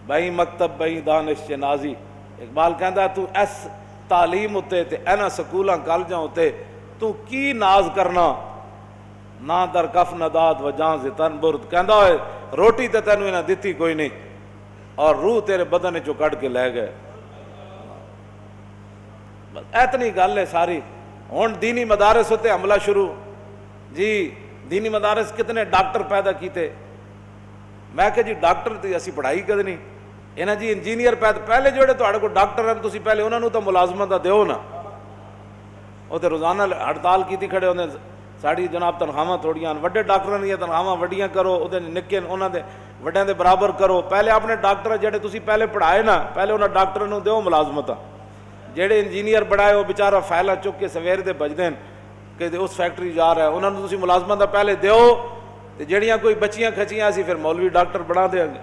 بئی مکتب بئی دانش نازی. اقبال کہندا تو اس تعلیم اتے تے اینا سکولاں کالجاں اتے تو کی ناز کرنا, نہ در کف نہ داد و جان سے تن برد. کہندا ہوئے روٹی تے تینوں انہاں دتی کوئی نہیں اور روح تیرے بدن چوں کٹ کے لے گئے. اتنی گل ہے ساری. ہن دینی مدارس ہوتے حملہ شروع. جی دینی مدارس کتنے ڈاکٹر پیدا کیتے. میں کہ جی ڈاکٹر تے اسی پڑھائی کد نہیں انہاں جی انجینئر پیدا. پہلے جوڑے تہاڈے کول ڈاکٹر ہیں تسی پہلے انہاں نوں تو ملازمت دا دیو نا. وہ تے روزانہ ہڑتال کیتی کھڑے ہوندے ساڑی جناب تنخواہاں تھوڑیاں وڈے ڈاکٹراں دیاں تنخواہاں وڈیاں کرو اودے نکے انہاں دے وڈیاں دے برابر کرو. پہلے اپنے ڈاکٹر جڑے تسی پہلے پڑھائے نا پہلے انہاں ڈاکٹراں نوں دیو ملازمتاں. جڑے انجینئر بڑھائے وہ بیچارہ فائلاں چک کے سویر دے بجدے کہ اس فیکٹری جا رہا ہے انہاں نوں تسی ملازمت دا پہلے دیو تے جڑیاں کوئی بچیاں کھچیاں اسی پھر مولوی ڈاکٹر بنا دیں گے.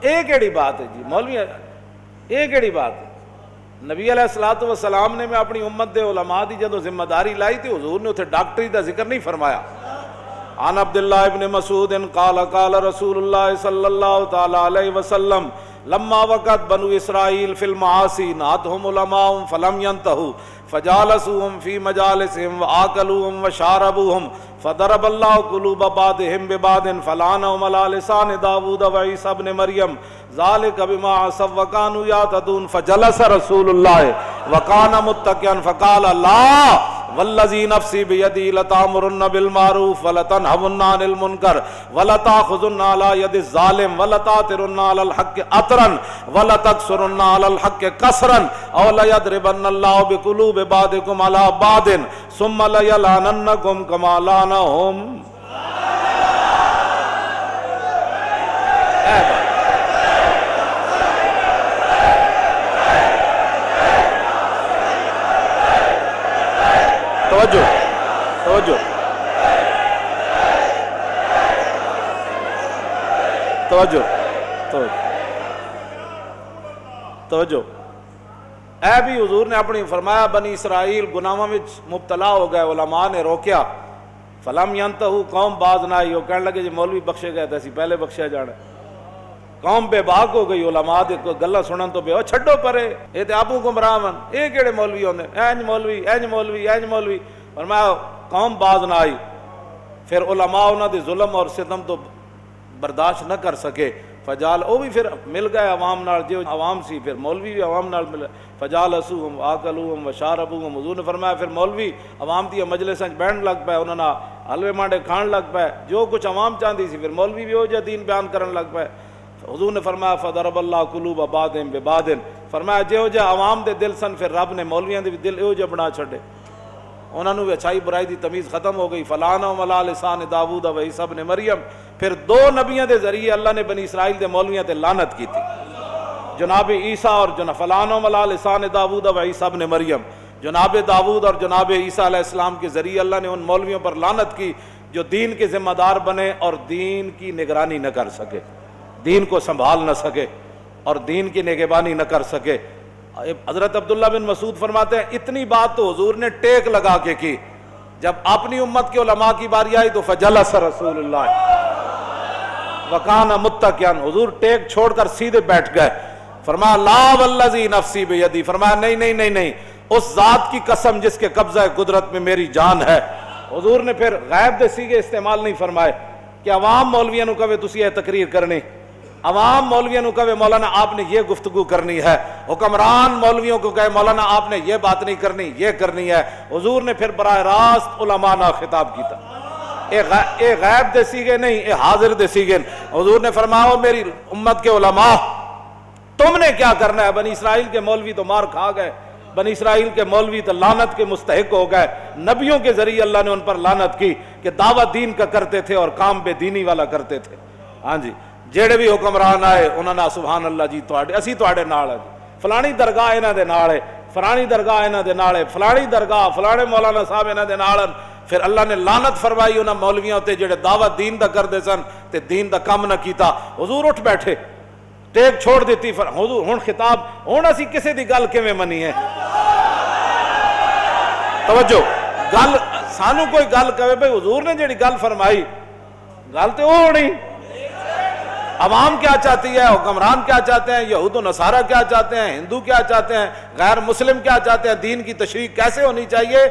یہ کیڑی بات ہے جی مولوی, یہ کیڑی بات ہے؟ نبی علیہ الصلوۃ والسلام نے میں اپنی امت دے علماء دی جدوں ذمہ داری لائی تھی حضور نے اتنے ڈاکٹری دا ذکر نہیں فرمایا. عن عبداللہ ابن مسعود قال قال رسول اللہ صلی اللہ تعالی علیہ وسلم لما وقت بنو اسرائیل فی المعاصی نہتهم علماء فلم ينتهوا فجالسوهم في مجالسهم وآكلوهم وشاربوهم فضرب الله قلوب بعضهم ببعض فلعنهم على لسان داود وعيسى ابن مريم ذلك بما عصوا وكانوا يعتدون فجلس رسول الله وكان متكئا فقال لا والذی نفسی بیدی لتأمرن بالمعروف ولتنہون عن المنکر ولتأخذن علی ید الظالم ولتأثرن علی الحق اثرا ولتکثرن علی الحق کثرا او لیضربن اللہ بقلوب بعضکم علی بعض ثم لیلعننکم کما لعنہم. توجہ توجہ توجہ توجہ. اے بھی حضور نے اپنی فرمایا بنی اسرائیل گناہاں وچ مبتلا ہو گئے علماء نے روکیا فلم ینتہو قوم باز نہ آئی. وہ کہنے لگے جی مولوی بخشے گئے تھے اسی پہلے بخشیا جانا. قوم بے باک ہو گئی علماء دے گلاں سنن تو بے چھڈو پرے اے تے آپو گمراہ ون اے کیڑے مولوی ہوندے اینج مولوی اینج مولوی اینج مولوی. فرمایا قوم باز نہ آئی. پھر علماء انہاں دے ظلم اور ستم تو برداشت نہ کر سکے فجال او بھی پھر مل گئے عوام نال جو عوام سی پھر مولوی بھی عوام نال مل فجالسوہم واکلوہم وشاربوہم. حضور نے فرمایا پھر مولوی عوام دی مجلساں وچ بیٹھن لگ پئے انہاں نال حلوے مانڈے کھان لگ پئے جو کچھ عوام چاہندی سی پھر مولوی بھی او جا دین بیان کرن لگ پئے. حضور نے فرمایا فضرب اللہ قلوب بعضهم ببعض. فرمایا جہو جا عوام دے دل سن پھر رب نے مولویاں دے بھی دل ایو جا بنا چھڈے انہاں نوں بھی اچھائی برائی دی تمیز ختم ہو گئی. فلعنہم علی لسان داؤد و عیسی ابن مریم. پھر دو نبیوں دے ذریعے اللہ نے بنی اسرائیل دے مولویاں تے لعنت کی تھی جناب عیسیٰ اور فلعنہم علی لسان داؤد و عیسی ابن مریم. جناب داؤد اور جناب عیسیٰ علیہ السلام کے ذریعے اللہ نے ان مولویوں پر لعنت کی جو دین کے ذمہ دار بنے اور دین کی نگرانی نہ کر سکے, دین کو سنبھال نہ سکے اور دین کی نگہبانی نہ کر سکے. حضرت عبداللہ بن مسعود فرماتے ہیں اتنی بات تو حضور نے ٹیک لگا کے کی. جب اپنی امت کے علماء کی باری آئی تو فجلس رسول اللہ وکان متکئا. حضور ٹیک چھوڑ کر سیدھے بیٹھ گئے. فرمایا لا والذی نفسی بیدی. فرمایا نہیں نہیں نہیں نہیں اس ذات کی قسم جس کے قبضہ قدرت میں میری جان ہے. حضور نے پھر غیب دے سیگے استعمال نہیں فرمائے کہ عوام مولویوں نو کہے تسی یہ تقریر کرنی, عوام مولویوں کو کہے مولانا آپ نے یہ گفتگو کرنی ہے, حکمران مولویوں کو کہے مولانا آپ نے یہ بات نہیں کرنی یہ کرنی ہے. حضور نے پھر براہ راست علماء نہ خطاب کیتا. اے غیب دے سیگے نہیں اے حاضر دے سیگے. حضور نے فرمایا میری امت کے علماء تم نے کیا کرنا ہے. بنی اسرائیل کے مولوی تو مار کھا گئے, بنی اسرائیل کے مولوی تو لعنت کے مستحق ہو گئے. نبیوں کے ذریعے اللہ نے ان پر لعنت کی کہ دعوت دین کا کرتے تھے اور کام بے دینی والا کرتے تھے. ہاں جی جیڑے بھی حکمران آئے انہوں نے سبحان اللہ جی اسی تواڈے نال ہے, فلانی درگاہ انہاں دے نال ہے, فلانی درگاہ انہاں دے نال ہے, فلانی درگاہ فلانے مولانا صاحب انہاں دے نال. پھر اللہ نے لعنت فرمائی انہاں مولویاں تے جڑے دعوت دین دا کردے سن تے دین دا کم نہ کیتا. حضور اٹھ بیٹھے ٹیک چھوڑ دیتی. حضور ہن خطاب ہن اسی کسے دی گل کیویں منی ہے. توجہ گل سانو کوئی گل کہے بھئی حضور نے جڑی گل فرمائی گل تے او ہونی عوام کیا چاہتی ہے، حکمران کیا چاہتے ہیں، یہود و نصارہ کیا چاہتے ہیں، ہندو کیا چاہتے ہیں، غیر مسلم کیا چاہتے ہیں، دین کی تشریح کیسے ہونی چاہیے،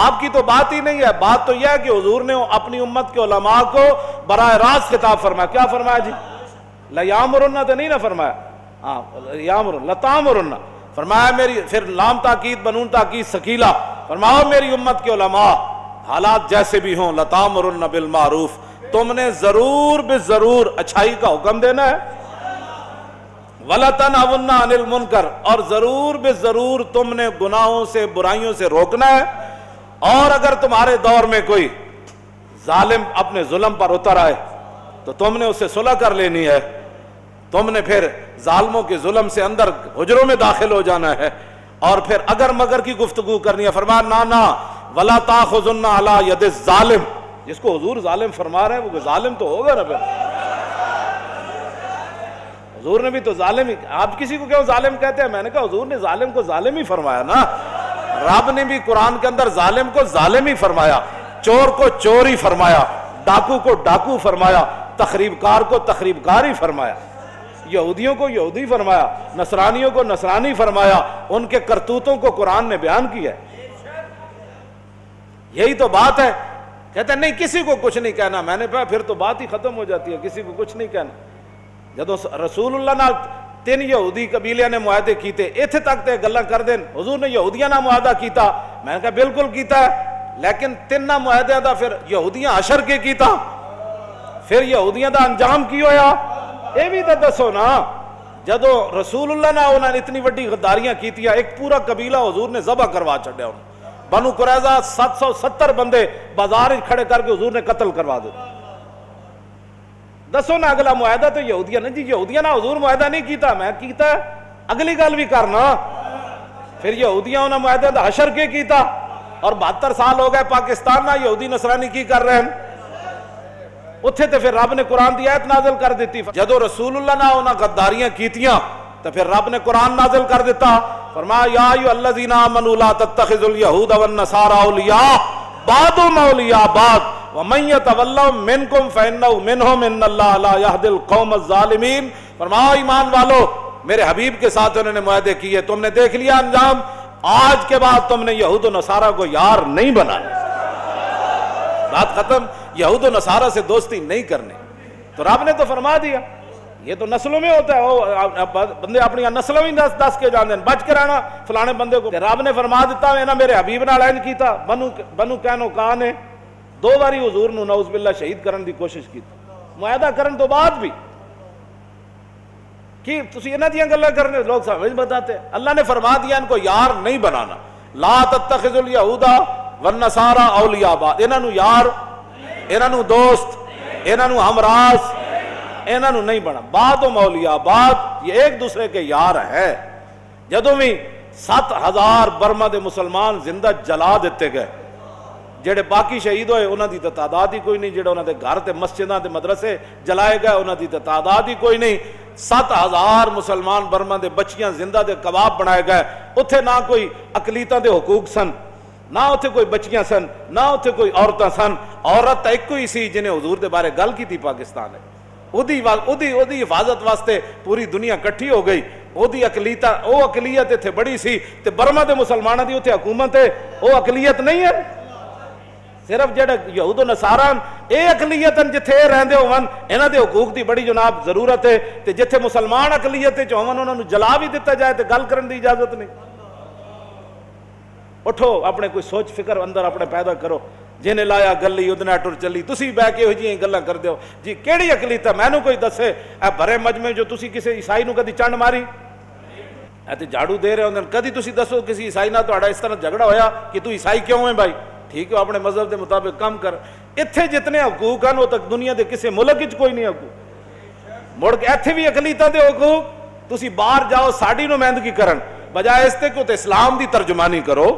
آپ کی تو بات ہی نہیں ہے۔ بات تو یہ ہے کہ حضور نے اپنی امت کے علماء کو براہ راست خطاب فرمایا۔ کیا فرمایا جی؟ لیامرن تو نہیں نہ فرمایا، ہاں یامرن لتامرن فرمایا میری، پھر لام تاکید بنون تاکید ثقیلہ، فرماؤ میری امت کے علماء حالات جیسے بھی ہوں، لتامرن بالمعروف، تم نے ضرور بالضرور اچھائی کا حکم دینا ہے، وَلَتَنْهَوْنَ عَنِ الْمُنْكَرِ، اور ضرور بالضرور تم نے گناہوں سے برائیوں سے روکنا ہے، اور اگر تمہارے دور میں کوئی ظالم اپنے ظلم پر اتر آئے تو تم نے اسے صلح کر لینی ہے، تم نے پھر ظالموں کے ظلم سے اندر حجروں میں داخل ہو جانا ہے، اور پھر اگر مگر کی گفتگو کرنی ہے، فرمایا نا وَلَا تَأْخُذُنَّ عَلَى يَدِ الظَّالِمِ، جس کو حضور ظالم فرما رہے ہیں وہ ظالم تو ہوگا نا پھر، حضور نے بھی تو ظالم ہی، آپ کسی کو کیوں ظالم کہتے ہیں؟ میں نے کہا حضور نے ظالم کو ظالم ہی فرمایا نا، رب نے بھی قرآن کے اندر ظالم کو ظالم ہی فرمایا، چور کو چور ہی فرمایا، ڈاکو کو ڈاکو فرمایا، تخریب کار کو تخریب کار ہی فرمایا، یہودیوں کو یہودی فرمایا، نصرانیوں کو نصرانی فرمایا، ان کے کرتوتوں کو قرآن نے بیان کیا ہے۔ یہی تو بات ہے۔ کہتے ہیں نہیں کسی کو کچھ نہیں کہنا، میں نے کہا پھر تو بات ہی ختم ہو جاتی ہے، کسی کو کچھ نہیں کہنا۔ جدو رسول اللہ نال 3 یہودی قبیلے نے معاہدے کیتے، ایتھے تک تے گلاں کر دین حضور نے یہودیاں نال معاہدہ کیتا، میں نے کہا بالکل کیتا ہے، لیکن 3 معاہدے دا پھر یہودیاں حشر کے کیتا، پھر یہودیاں دا انجام کی ہویا، اے بھی تو دسو نا۔ جدو رسول اللہ نے انہوں نے اتنی وڈی غداریاں کیتیاں، ایک پورا قبیلہ حضور نے ذبح کروا چھڈیا، بنو قریظہ 770 بندے بازار کھڑے کر کے حضور نے قتل کروا دیتے۔ دسو نا اگلا معاہدہ تو یہودیاں نے، جی یہودیاں نہ حضور معاہدہ نہیں کیتا، میں کیتا ہے، اگلی گل بھی کرنا۔ پھر یہودیاں انہوں نے معاہدہ دا حشر کے کیتا، اور 72 سال ہو گئے پاکستان نہ یہودی نصرانی کی کر رہے ہیں، اتھے تے پھر رب نے قرآن دی آیت نازل کر دیتی۔ جدو رسول اللہ نے انہاں غداریاں کیتیاں تو پھر رب نے قرآن نازل کر دیتا، فرمایا یا ایھا الذین آمنوا لا تتخذوا اليہود والنصارى اولیاء بعضهم اولیاء بعض ومن يتولهم منکم فانہ منہم ان اللہ لا یہدی القوم الظالمین۔ فرمایا ایمان والو، میرے حبیب کے ساتھ انہوں نے معاہدے کیے، تم نے دیکھ لیا انجام، آج کے بعد تم نے یہود و نصارہ کو یار نہیں بنانا، بات ختم، یہود و نصارہ سے دوستی نہیں کرنی۔ تو رب نے تو فرما دیا، یہ تو نسلوں میں ہوتا ہے، بندے اپنی نسلوں ہی دس کے جاندے ہیں، بچ کے رہنا فلانے بندے کو۔ رب نے فرما دیتا ہے نا میرے حبیب نال انج کیتا، بنو قینقاع نے 2 باری حضور نو نعوذ باللہ شہید کرن دی کوشش کی، معاہدہ کرن تو بعد بھی کہ تسی انہاں دیاں گلاں کرنے لوگ سمجھ بتاتے ہیں۔ اللہ نے فرما دیا ان کو یار نہیں بنانا، لا تتخذوا اليہود والنصارى اولیاء بعض، انہاں نو یار، انہاں نو دوست، انہاں نو ہمراز، انہاں نو نہیں بنا، بعضهم اولیاء بعض، یہ ایک دوسرے کے یار ہے۔ جدوں بھی 7000 برما دے مسلمان زندہ جلا دیتے گئے، جڑے باقی شہید ہوئے انہاں دی تعداد ہی کوئی نہیں، جڑے انہاں دے گھر تے مسجداں تے مدرسے جلائے گئے انہاں دی تعداد ہی کوئی نہیں۔ 7000 مسلمان برما دے بچیاں زندہ دے کباب بنائے گئے، اتھے نہ کوئی اقلیتاں دے حقوق سن، نہ اتھے کوئی بچیاں سن، نہ اتھے کوئی عورتاں سن، عورت ایک کوئی سی جنہیں حضور دے بارے گل کی تھی پاکستان ہے، اودی حفاظت واسطے پوری دنیا کٹھی ہو گئی، اودی اقلیت اتھے بڑی سی، تے برما دے مسلمانوں دی اتھے حکومت ہے، وہ اقلیت نہیں ہے، صرف جڑے یہود و نصارہ اے اقلیت جتھے رہندے ہون انہاں دے حقوق دی بڑی جناب ضرورت ہے، تے جتھے مسلمان اقلیت وچ ہون انہاں نوں جلا بھی دتا جائے تے گل کرن دی اجازت نہیں۔ اٹھو اپنے کوئی سوچ فکر اندر اپنے پیدا کرو، جنہیں لایا گلی ادنا ٹر چلی، تسی بہ کے ہوئی گلاں کر دیو جی کیڑی اقلیت ہے، مینوں کوئی دسے، اے بھرے مجمع جو تسی کسی عیسائی نو کدی چنڈ ماری، اے تے جھاڑو دے رہے ہوندے، کدی تسی دسو کسی عیسائی نال تہاڈا اس طرح جھگڑا ہویا کہ تو عیسائی کیوں ہے بھائی، ٹھیک ہے اپنے مذہب دے مطابق کام کر۔ اتھے جتنے حقوق ہیں وہ تک دنیا دے کسی ملک وچ کوئی نہیں حقوق، مڑ کے ایتھے بھی اقلیتاں دے حقوق، تسی باہر جاؤ ساڈی نمائندگی کرن بجائے اس تے کہ اسلام دی ترجمانی کرو،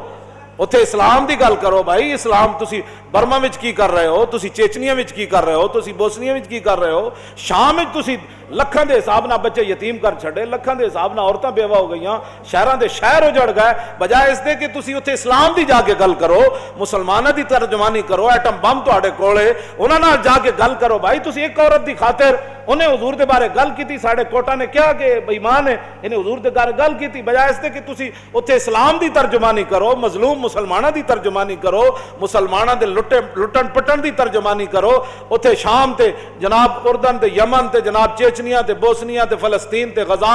اتھے اسلام دی گل کرو بھائی، اسلام تسی برما وچ کی کر رہے ہو، تسی چیچنیا وچ کی کر رہے ہو، تسی بوسنیا وچ کی کر رہے ہو، شام وچ تسی ਲੱਖਾਂ ਦੇ ਹਿਸਾਬ ਨਾਲ ਬੱਚੇ ਯਤੀਮ ਕਰ ਛੱਡੇ, ਲੱਖਾਂ ਦੇ ਹਿਸਾਬ ਨਾਲ ਔਰਤਾਂ ਬੇਵਾ ਹੋ ਗਈਆਂ, ਸ਼ਹਿਰਾਂ ਦੇ ਸ਼ਹਿਰ ਉਜੜ ਗਏ, ਬਜਾਏ ਇਸ ਦੇ ਕਿ ਤੁਸੀਂ ਉੱਥੇ ਇਸਲਾਮ ਦੀ ਜਾ ਕੇ ਗੱਲ ਕਰੋ, ਮੁਸਲਮਾਨਾਂ ਦੀ ਤਰਜਮਾਨੀ ਕਰੋ, ਐਟਮ ਬੰਬ ਤੁਹਾਡੇ ਕੋਲੇ, ਉਹਨਾਂ ਨਾਲ ਜਾ ਕੇ ਗੱਲ ਕਰੋ। ਭਾਈ ਤੁਸੀਂ ਇੱਕ ਔਰਤ ਦੀ ਖਾਤਰ ਉਹਨੇ ਹਜ਼ੂਰ ਦੇ ਬਾਰੇ ਗੱਲ ਕੀਤੀ, ਸਾਡੇ ਕੋਟਾ ਨੇ ਕਿਹਾ ਕਿ ਬੇਈਮਾਨ ਹੈ, ਇਹਨੇ ਹਜ਼ੂਰ ਦੇ ਬਾਰੇ ਗੱਲ ਕੀਤੀ, ਬਜਾਏ ਇਸ ਦੇ ਕਿ ਤੁਸੀਂ ਉੱਥੇ ਇਸਲਾਮ ਦੀ ਤਰਜਮਾਨੀ ਕਰੋ, ਮਜ਼ਲੂਮ ਮੁਸਲਮਾਨਾਂ ਦੀ ਤਰਜਮਾਨੀ ਕਰੋ, ਮੁਸਲਮਾਨਾਂ ਦੇ ਲੁੱਟਣ ਪਟਣ ਦੀ ਤਰਜਮਾਨੀ ਕਰੋ, ਉੱਥੇ ਸ਼ਾਮ ਤੇ ਜਨਾਬ ਉਰਦਨ ਤੇ ਯਮਨ ਤੇ ਜਨਾਬ ਚੇਚਨੀਆ ਤੇ ਬੋਸਨੀਆ ਤੇ ਫਲਸਤੀਨ ਤੇ ਗਜ਼ਾ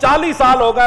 40 ਸਾਲ ਹੋ ਗਏ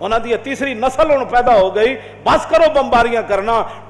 ਉਹਨਾਂ ਦੀ ਤੀਸਰੀ ਨਸਲ ਹੁਣ ਪੈਦਾ ਹੋ ਗਈ, ਬਸ ਕਰੋ ਬੰਬਾਰੀਆਂ ਕਰਨਾ।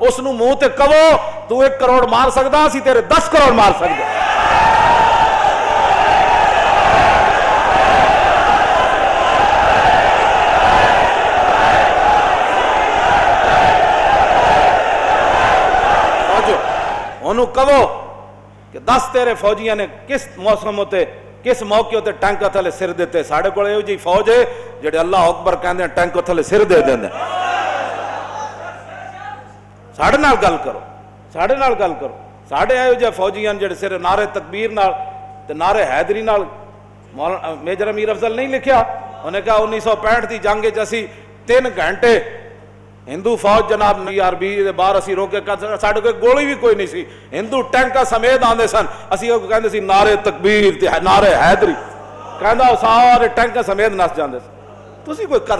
ਉਸ ਨੂੰ ਮੂੰਹ ਤੇ ਕਹੋ ਤੂੰ 1 ਕਰੋੜ ਮਾਰ ਸਕਦਾ, ਅਸੀਂ ਤੇਰੇ 10 ਕਰੋੜ ਮਾਰ ਸਕਦੇ। ਉਹਨੂੰ ਕਹੋ ਕਿ 10 ਤੇਰੇ ਫੌਜੀਆਂ ਨੇ ਕਿਸ ਮੌਸਮ ਉਤੇ ਕਿਸ ਮੌਕੇ ਉਤੇ ਟੈਂਕਾਂ ਥੱਲੇ ਸਿਰ ਦਿੱਤੇ। ਸਾਡੇ ਕੋਲ ਇਹੋ ਜਿਹੀ ਫੌਜ ਹੈ ਜਿਹੜੇ ਅੱਲਾਹ ਅਕਬਰ ਕਹਿੰਦੇ ਟੈਂਕਾਂ ਥੱਲੇ ਸਿਰ ਦੇ ਦਿੰਦੇ। ਸਾਡੇ ਨਾਲ ਗੱਲ ਕਰੋ, ਸਾਡੇ ਨਾਲ ਗੱਲ ਕਰੋ। ਸਾਡੇ ਇਹੋ ਜਿਹੇ ਫੌਜੀ ਹਨ ਜਿਹੜੇ ਸਿਰ ਨਾਰੇ ਤਕਬੀਰ ਨਾਲ ਤੇ ਨਾਰੇ ਹੈਦਰੀ ਨਾਲ। ਮੇਜਰ ਅਮੀਰ ਅਫਜ਼ਲ ਨਹੀਂ ਲਿਖਿਆ, ਉਹਨੇ ਕਿਹਾ 1965 ਦੀ ਜੰਗ 'ਚ ਅਸੀਂ 3 ਘੰਟੇ ਹਿੰਦੂ ਫੌਜ ਜਨਾਬ ਆਰਬੀ ਦੇ ਬਾਹਰ ਅਸੀਂ ਰੋਕੇ, ਸਾਡੇ ਕੋਲ ਗੋਲੀ ਵੀ ਕੋਈ ਨਹੀਂ ਸੀ, ਹਿੰਦੂ ਟੈਂਕਾਂ ਸਮੇਤ ਆਉਂਦੇ ਸਨ, ਅਸੀਂ ਉਹ ਕਹਿੰਦੇ ਸੀ ਨਾਰੇ ਤਕਬੀਰ ਤੇ ਨਾਰੇ ਹੈਦਰੀ, ਕਹਿੰਦਾ ਉਹ ਸਾਰੇ ਟੈਂਕਾਂ ਸਮੇਤ ਨੱਸ ਜਾਂਦੇ ਸੀ। ਤੁਸੀਂ ਕੋਈ